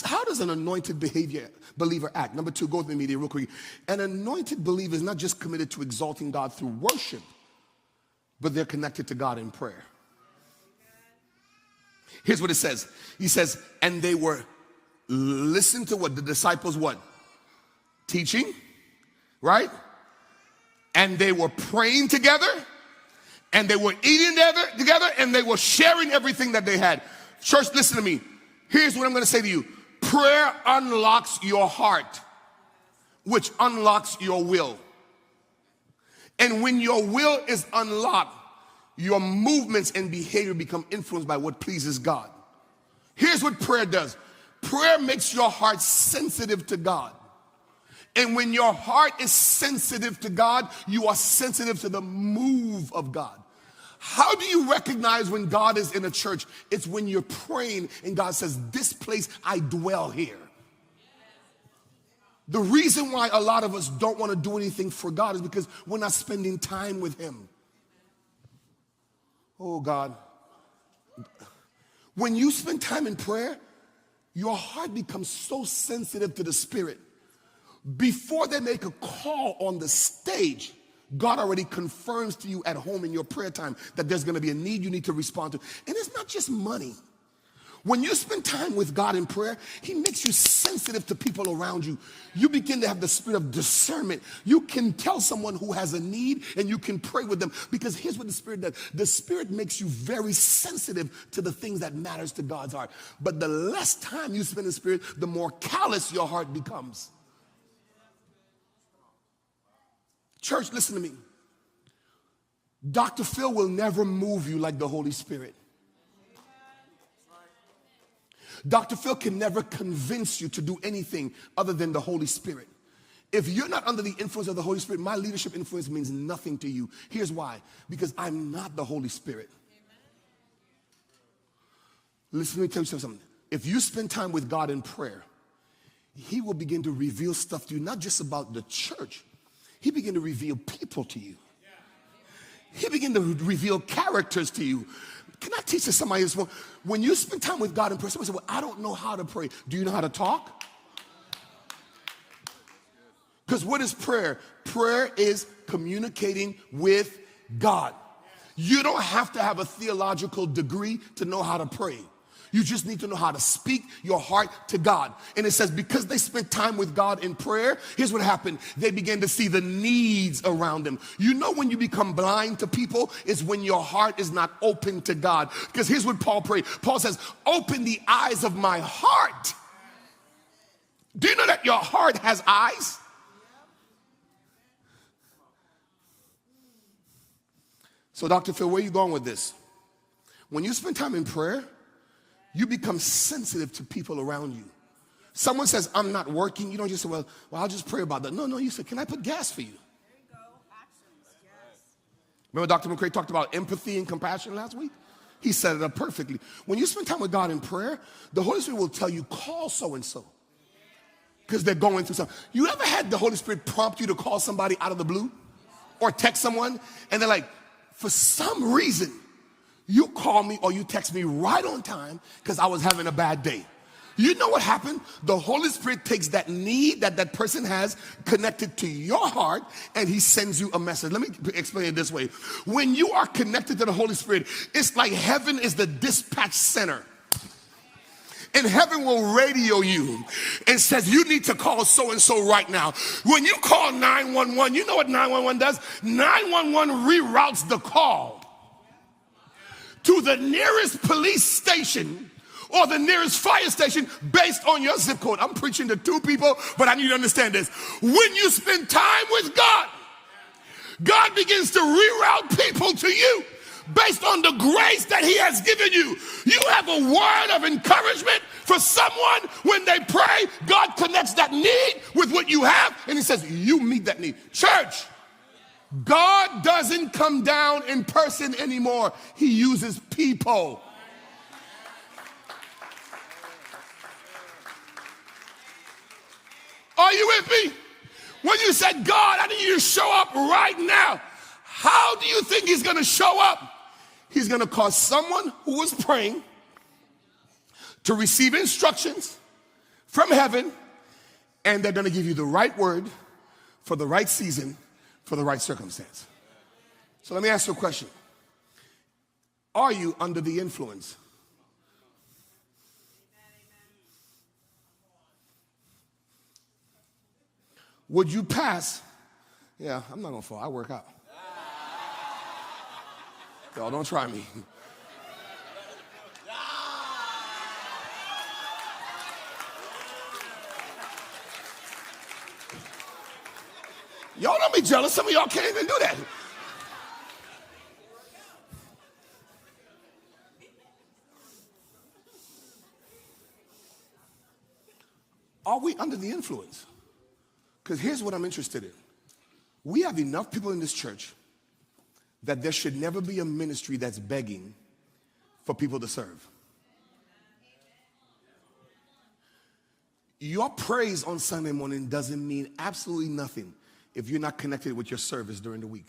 how does an anointed believer act? Number two, go with me there real quick. An anointed believer is not just committed to exalting God through worship, but they're connected to God in prayer. Here's what it says. He says, and they were, listen to what the disciples what? Teaching, right? And they were praying together, and they were eating together, and they were sharing everything that they had. Church, listen to me. Here's what I'm going to say to you. Prayer unlocks your heart, which unlocks your will. And when your will is unlocked, your movements and behavior become influenced by what pleases God. Here's what prayer does. Prayer makes your heart sensitive to God. And when your heart is sensitive to God, you are sensitive to the move of God. How do you recognize when God is in a church? It's when you're praying and God says, this place, I dwell here. The reason why a lot of us don't want to do anything for God is because we're not spending time with him. Oh God. When you spend time in prayer, your heart becomes so sensitive to the Spirit. Before they make a call on the stage, God already confirms to you at home in your prayer time that there's going to be a need you need to respond to. And it's not just money. When you spend time with God in prayer, he makes you sensitive to people around you. You begin to have the spirit of discernment. You can tell someone who has a need and you can pray with them, because here's what the Spirit does. The Spirit makes you very sensitive to the things that matters to God's heart. But the less time you spend in the Spirit, the more callous your heart becomes. Church, listen to me. Dr. Phil will never move you like the Holy Spirit. Dr. Phil can never convince you to do anything other than the Holy Spirit. If you're not under the influence of the Holy Spirit, my leadership influence means nothing to you. Here's why. Because I'm not the Holy Spirit. Listen, let me tell you something. If you spend time with God in prayer, he will begin to reveal stuff to you, not just about the church. He began to reveal people to you. He began to reveal characters to you. Can I teach this somebody this morning? When you spend time with God in prayer, somebody says, well, I don't know how to pray. Do you know how to talk? Because what is prayer? Prayer is communicating with God. You don't have to have a theological degree to know how to pray. You just need to know how to speak your heart to God. And it says because they spent time with God in prayer, here's what happened. They began to see the needs around them. You know when you become blind to people is when your heart is not open to God. Because here's what Paul prayed. Paul says, open the eyes of my heart. Do you know that your heart has eyes? So Dr. Phil, where are you going with this? When you spend time in prayer, you become sensitive to people around you. Someone says, I'm not working. You don't just say, well, I'll just pray about that. No, you say, can I put gas for you? There you go. Actions, yes. Remember Dr. McCray talked about empathy and compassion last week? He set it up perfectly. When you spend time with God in prayer, the Holy Spirit will tell you, call so-and-so. Because they're going through something. You ever had the Holy Spirit prompt you to call somebody out of the blue? Or text someone, and they're like, for some reason, you call me or you text me right on time because I was having a bad day. You know what happened? The Holy Spirit takes that need that person has connected to your heart and he sends you a message. Let me explain it this way. When you are connected to the Holy Spirit, it's like heaven is the dispatch center. And heaven will radio you and says, you need to call so-and-so right now. When you call 911, you know what 911 does? 911 reroutes the call to the nearest police station or the nearest fire station based on your zip code. I'm preaching to two people, but I need you to understand this. When you spend time with God, God begins to reroute people to you based on the grace that he has given you. You have a word of encouragement for someone. When they pray, God connects that need with what you have, and he says, you meet that need. Church, God doesn't come down in person anymore. He uses people. Are you with me? When you said, God, I need you to show up right now, how do you think he's going to show up? He's going to cause someone who was praying to receive instructions from heaven, and they're going to give you the right word for the right season, for the right circumstance. So let me ask you a question. Are you under the influence? Would you pass? Yeah, I'm not going to fall. I work out. Y'all don't try me. Y'all don't be jealous. Some of y'all can't even do that. Are we under the influence? Because here's what I'm interested in. We have enough people in this church that there should never be a ministry that's begging for people to serve. Your praise on Sunday morning doesn't mean absolutely nothing if you're not connected with your service during the week.